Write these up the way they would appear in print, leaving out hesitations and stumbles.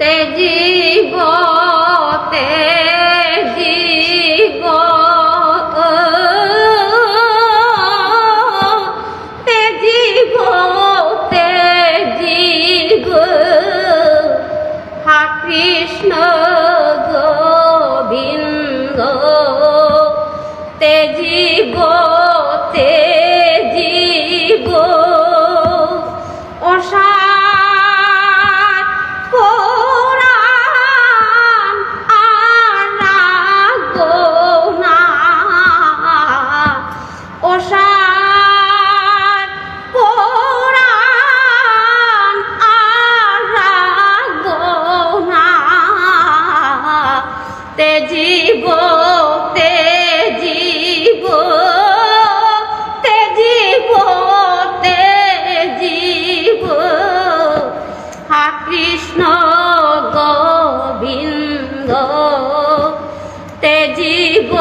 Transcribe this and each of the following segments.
তেজিব তেজিব তেজিব তেজিব হা কৃষ্ণ গোবিন্দ তেজিব তেজিব অসার পুরাণ আর রাখবো না অসার পুরাণ আর রাখবো না তেজিব তেজিব তেজিব তেজিব হা কৃষ্ণ গোবিন্দ তেজিব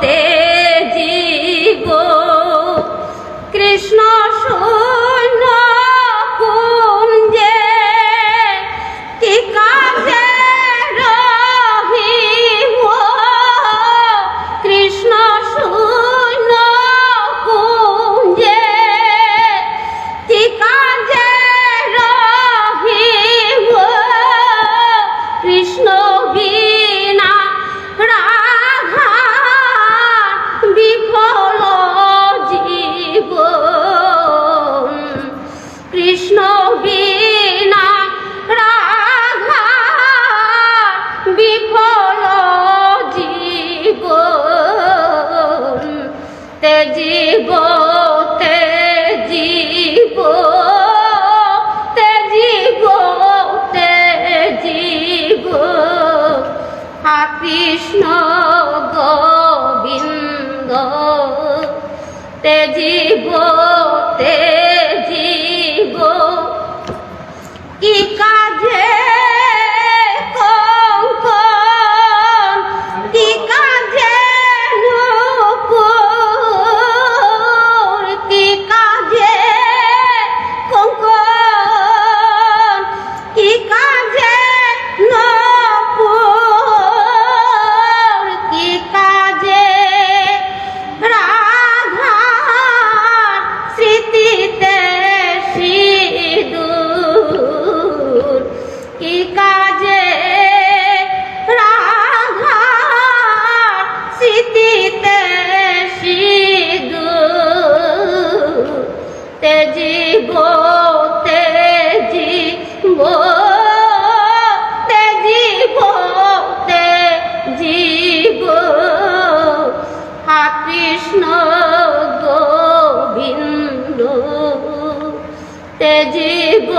তেজিব কৃষ্ণ শূন্য কুঞ্জে কি কাজে রহিব কৃষ্ণ শূন্য কুঞ্জে কি কাজে রহিব কৃষ্ণ বিনা রাধা বিফল জীবন কৃষ্ণ বিনা রাধা বিফল জীবন তেজিব তেজিব তেজিব তেজিব হা কৃষ্ণ গোবিন্দ তেজিব তেজিব কি কাজে কঙ্কন কি কাজে নূপুর কি কাজে কঙ্কন কি কাজে নূপুর কি কাজে রাধার স্মৃতিতে সিঁদুর কি কাজে রাধার স্মৃতিতে সিঁদুর তেজিব তেজিব তেজিব তেজিব হা কৃষ্ণ গোবিন্দ তেজিব